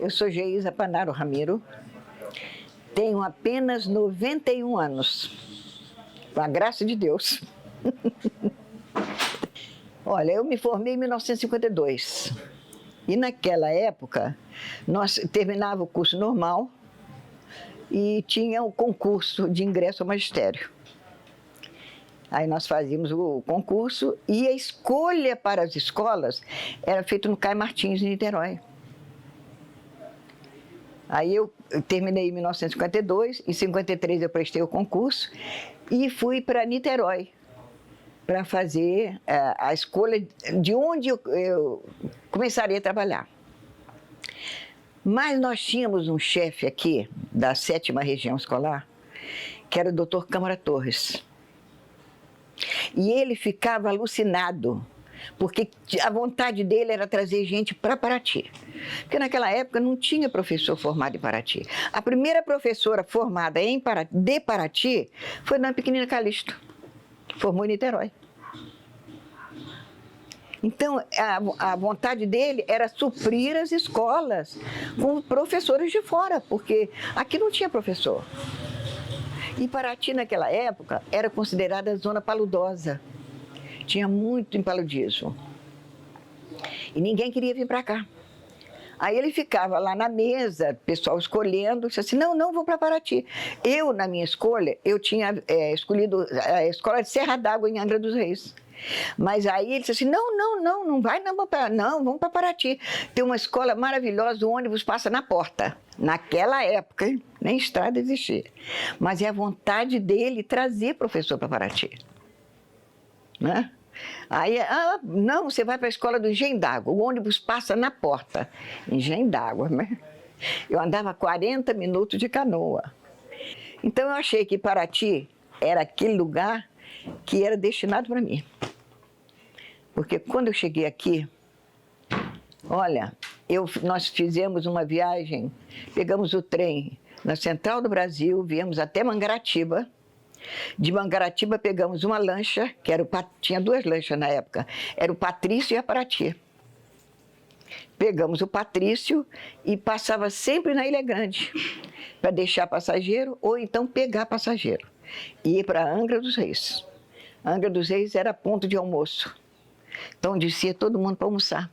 Eu sou Geisa Panaro Ramiro, tenho apenas 91 anos, com a graça de Deus. Olha, eu me formei em 1952 e naquela época nós terminava o curso normal e tinha o concurso de ingresso ao magistério. Aí nós fazíamos o concurso e a escolha para as escolas era feita no Caio Martins, em Niterói. Aí eu terminei em 1952, em 53 eu prestei o concurso e fui para Niterói para fazer a escolha de onde eu começaria a trabalhar. Mas nós tínhamos um chefe aqui, da 7ª Região Escolar, que era o Dr. Câmara Torres. E ele ficava alucinado, porque a vontade dele era trazer gente para Paraty. Porque naquela época não tinha professor formado em Paraty. A primeira professora formada de Paraty foi Dona Pequenina Calixto, que formou em Niterói. Então, a vontade dele era suprir as escolas com professores de fora, porque aqui não tinha professor. E Paraty, naquela época, era considerada zona paludosa. Tinha muito impaludismo. E ninguém queria vir para cá. Aí ele ficava lá na mesa, o pessoal escolhendo, disse assim, não vou para Paraty. Eu, na minha escolha, eu tinha escolhido a escola de Serra d'Água, em Angra dos Reis. Mas aí ele disse assim, não vai, não, vamos para Paraty. Tem uma escola maravilhosa, o ônibus passa na porta. Naquela época, hein? Nem estrada existia. Mas é a vontade dele trazer professor para Paraty. Né? Aí, não, você vai para a escola do Engenho d'Água, o ônibus passa na porta. Engenho d'Água, né? Eu andava 40 minutos de canoa. Então eu achei que Paraty era aquele lugar que era destinado para mim. Porque quando eu cheguei aqui, olha, nós fizemos uma viagem, pegamos o trem na Central do Brasil, viemos até Mangaratiba. De Mangaratiba pegamos uma lancha, tinha 2 lanchas na época, era o Patrício e a Paraty. Pegamos o Patrício e passava sempre na Ilha Grande, para deixar passageiro ou então pegar passageiro. E ir para Angra dos Reis. Angra dos Reis era ponto de almoço. Então descia todo mundo para almoçar.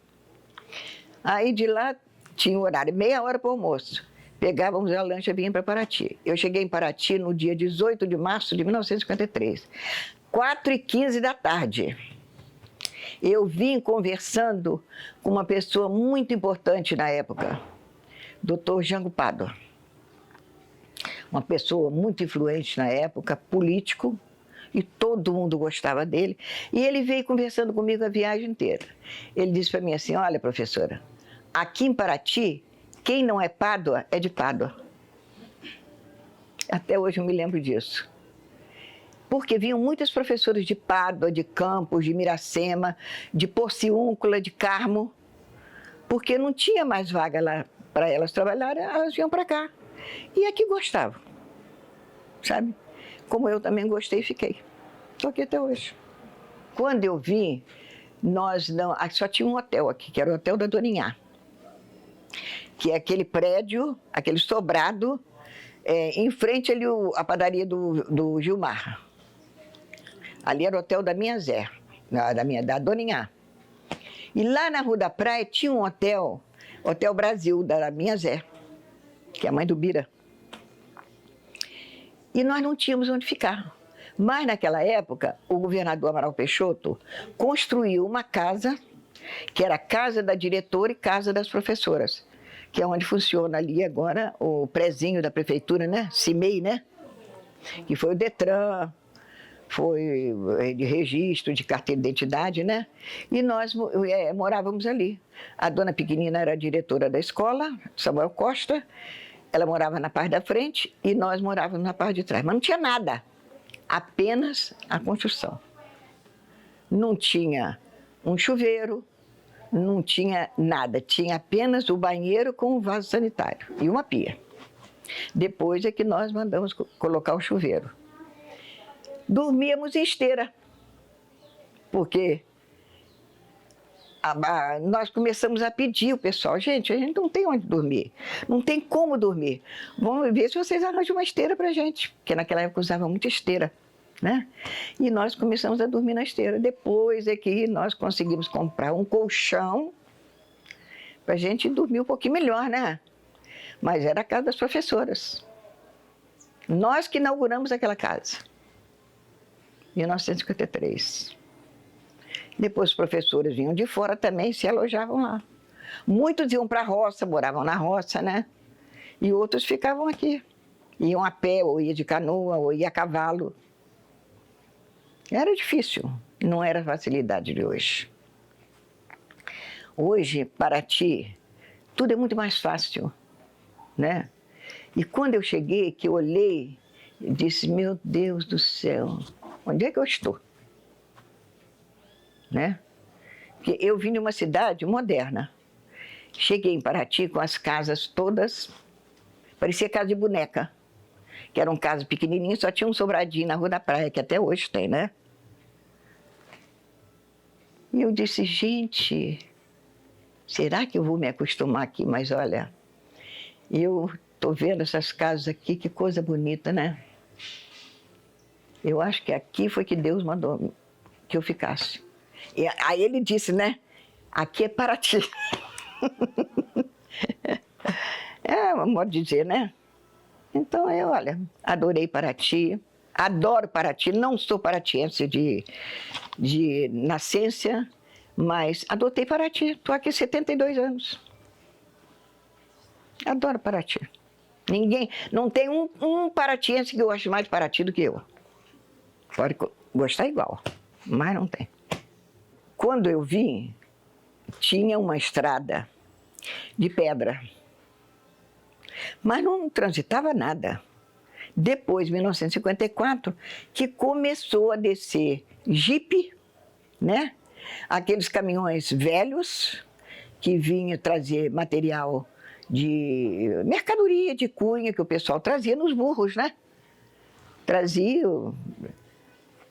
Aí de lá tinha o horário, meia hora para o almoço. Pegávamos a lancha e vinha para Paraty. Eu cheguei em Paraty no dia 18 de março de 1953, 4h15 da tarde. Eu vim conversando com uma pessoa muito importante na época, Dr. Jango Pádua. Uma pessoa muito influente na época, político, e todo mundo gostava dele. E ele veio conversando comigo a viagem inteira. Ele disse para mim assim, olha, professora, aqui em Paraty, quem não é Pádua, é de Pádua. Até hoje eu me lembro disso. Porque vinham muitas professoras de Pádua, de Campos, de Miracema, de Porciúncula, de Carmo, porque não tinha mais vaga lá para elas trabalharem, elas vinham para cá. E aqui gostavam, sabe? Como eu também gostei e fiquei. Estou aqui até hoje. Quando eu vim, só tinha um hotel aqui, que era o Hotel da Doninhá, que é aquele prédio, aquele sobrado, em frente ali a padaria do Gilmar. Ali era o Hotel da Minha Zé, da Doninhá. E lá na Rua da Praia tinha um hotel, Hotel Brasil, da Minha Zé, que é a mãe do Bira. E nós não tínhamos onde ficar. Mas naquela época, o governador Amaral Peixoto construiu uma casa, que era a casa da diretora e casa das professoras, que é onde funciona ali agora o prezinho da prefeitura, né? CIMEI, né? Que foi o Detran, foi de registro, de carteira de identidade, né? E nós morávamos ali. A dona Pequenina era a diretora da escola, Samuel Costa, ela morava na parte da frente e nós morávamos na parte de trás. Mas não tinha nada, apenas a construção. Não tinha um chuveiro, não tinha nada, tinha apenas o banheiro com o vaso sanitário e uma pia. Depois é que nós mandamos colocar o chuveiro. Dormíamos em esteira, porque nós começamos a pedir o pessoal, gente, a gente não tem onde dormir, não tem como dormir. Vamos ver se vocês arranjam uma esteira para a gente, porque naquela época usava muita esteira, né? E nós começamos a dormir na esteira. Depois é que nós conseguimos comprar um colchão para a gente dormir um pouquinho melhor, né? Mas era a casa das professoras. Nós que inauguramos aquela casa, em 1953. Depois os professores vinham de fora também e se alojavam lá. Muitos iam para a roça, moravam na roça, né? E outros ficavam aqui. Iam a pé, ou ia de canoa, ou ia a cavalo. Era difícil, não era a facilidade de hoje. Hoje, Paraty, tudo é muito mais fácil, né? E quando eu cheguei, que eu olhei, eu disse, meu Deus do céu, onde é que eu estou? Né? Porque eu vim de uma cidade moderna. Cheguei em Paraty com as casas todas, parecia casa de boneca, que eram casas pequenininhas, só tinha um sobradinho na Rua da Praia, que até hoje tem, né? E eu disse, gente, será que eu vou me acostumar aqui? Mas olha, eu estou vendo essas casas aqui, que coisa bonita, né? Eu acho que aqui foi que Deus mandou que eu ficasse. E aí ele disse, né? Aqui é Paraty. É um modo de dizer, né? Então eu, olha, adorei Paraty, adoro Paraty, não sou paratiense de nascença, mas adotei Paraty, estou aqui há 72 anos. Adoro Paraty. Ninguém, não tem um paratiense que goste mais de Paraty do que eu. Pode gostar igual, mas não tem. Quando eu vim, tinha uma estrada de pedra, mas não transitava nada. Depois, em 1954, que começou a descer jipe, né? Aqueles caminhões velhos que vinham trazer material de mercadoria de cunha que o pessoal trazia nos burros, né? Trazia.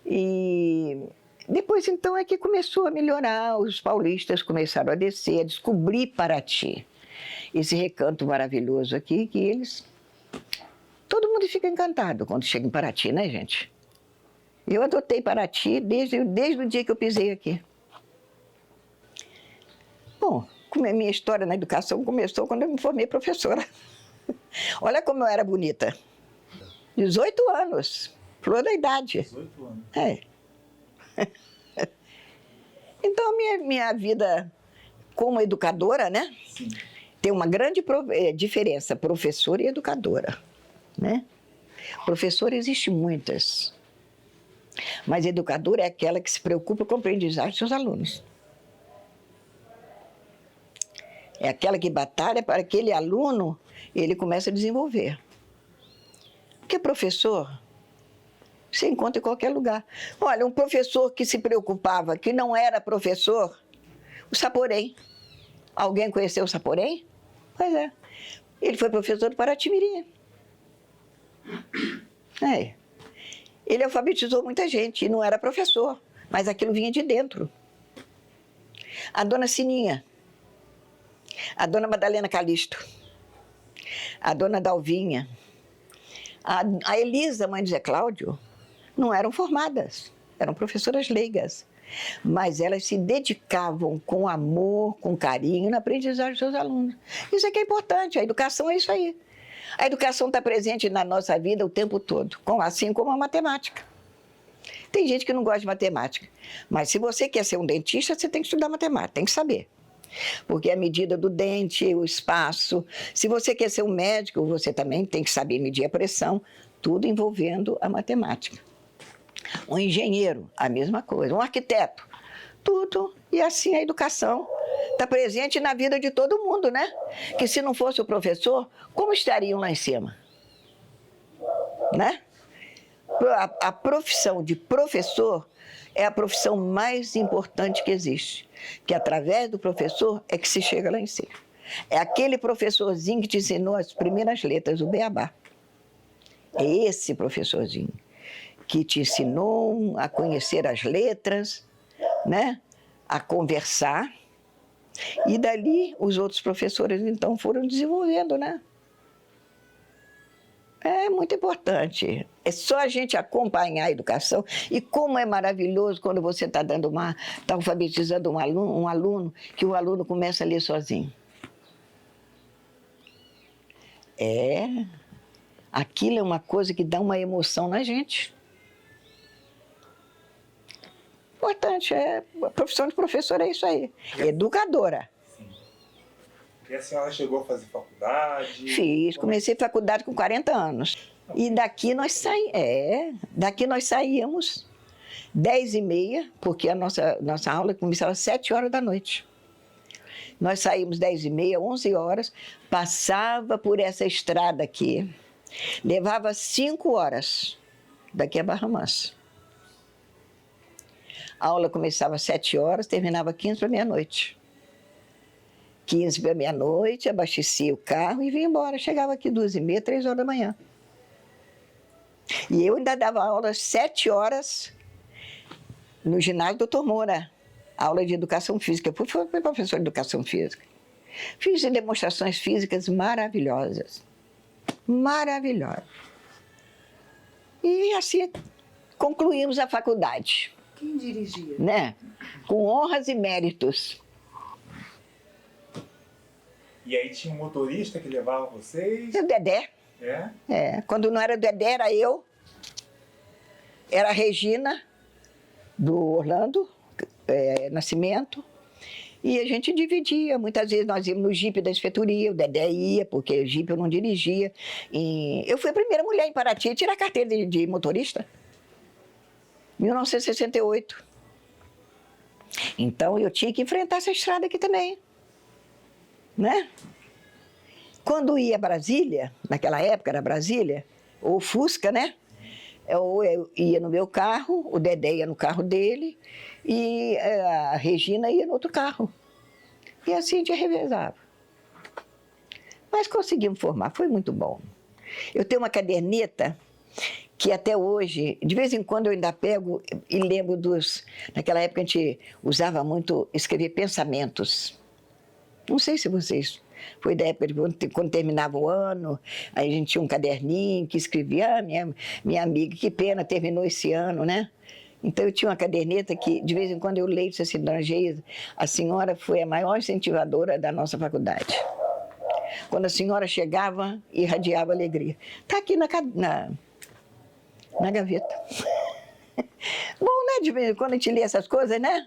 E depois, então, é que começou a melhorar, os paulistas começaram a descer, a descobrir Paraty. Esse recanto maravilhoso aqui, que eles... Todo mundo fica encantado quando chega em Paraty, né, gente? Eu adotei Paraty desde o dia que eu pisei aqui. Bom, como a minha história na educação começou quando eu me formei professora. Olha como eu era bonita. 18 anos, flor da idade. 18 anos. É. Então, minha vida como educadora, né? Sim. Tem uma grande diferença, professora e educadora, né? Professora existe muitas, mas educadora é aquela que se preocupa com a aprendizagem dos seus alunos. É aquela que batalha para que aquele aluno, ele comece a desenvolver. Porque professor, você encontra em qualquer lugar. Olha, um professor que se preocupava, que não era professor, o Saporém. Alguém conheceu o Saporém? Pois é. Ele foi professor do Paraty-Mirim. É. Ele alfabetizou muita gente e não era professor, mas aquilo vinha de dentro. A dona Sininha, a dona Madalena Calixto, a dona Dalvinha, a Elisa, mãe de Zé Cláudio, não eram formadas, eram professoras leigas, mas elas se dedicavam com amor, com carinho na aprendizagem dos seus alunos. Isso é que é importante, a educação é isso aí. A educação está presente na nossa vida o tempo todo, assim como a matemática. Tem gente que não gosta de matemática, mas se você quer ser um dentista, você tem que estudar matemática, tem que saber. Porque a medida do dente, o espaço. Se você quer ser um médico, você também tem que saber medir a pressão, tudo envolvendo a matemática. Um engenheiro, a mesma coisa. Um arquiteto, tudo. E assim a educação está presente na vida de todo mundo, né? Que se não fosse o professor, como estariam lá em cima? Né? A profissão de professor é a profissão mais importante que existe. Que através do professor é que se chega lá em cima. É aquele professorzinho que te ensinou as primeiras letras, o beabá. É esse professorzinho que te ensinou a conhecer as letras, né? A conversar, E dali, os outros professores, então, foram desenvolvendo, né? É muito importante. É só a gente acompanhar a educação. E como é maravilhoso quando você está está alfabetizando um aluno, que o aluno começa a ler sozinho. Aquilo é uma coisa que dá uma emoção na gente. Importante, a profissão de professora é isso aí. Educadora. Sim. E a senhora chegou a fazer faculdade? Fiz, comecei faculdade com 40 anos. E daqui daqui nós saíamos 10h30, porque a nossa aula começava às 7 horas da noite. Nós saímos 10h30, 11 horas, passava por essa estrada aqui, levava 5 horas daqui a Barra Mansa. A aula começava às 7 horas, terminava 15 para meia-noite. 15 para meia-noite, abastecia o carro e vinha embora. Chegava aqui 2h30, 3 horas da manhã. E eu ainda dava aula às 7 horas no ginásio Dr. Moura, aula de educação física. Eu fui professor de educação física. Fiz demonstrações físicas maravilhosas. Maravilhosas. E assim concluímos a faculdade. Quem dirigia? Né? Com honras e méritos. E aí tinha um motorista que levava vocês? E o Dedé. Quando não era o Dedé, era eu. Era a Regina, do Orlando Nascimento. E a gente dividia. Muitas vezes nós íamos no jipe da inspetoria, o Dedé ia, porque o jipe eu não dirigia. Eu fui a primeira mulher em Paraty a tirar a carteira de motorista. 1968. Então eu tinha que enfrentar essa estrada aqui também. Né? Quando ia a Brasília, naquela época era Brasília, ou Fusca, né? Eu ia no meu carro, o Dedé ia no carro dele e a Regina ia no outro carro. E assim a gente revezava. Mas conseguimos formar, foi muito bom. Eu tenho uma caderneta que até hoje, de vez em quando eu ainda pego e lembro naquela época a gente usava muito escrever pensamentos. Não sei se vocês... Foi da época de quando terminava o ano, aí a gente tinha um caderninho que escrevia, minha amiga, que pena, terminou esse ano, né? Então eu tinha uma caderneta que, de vez em quando, eu leio assim, dona Geisa, a senhora foi a maior incentivadora da nossa faculdade. Quando a senhora chegava, irradiava alegria. Está aqui na gaveta. Bom, né? De vez em quando a gente lê essas coisas, né?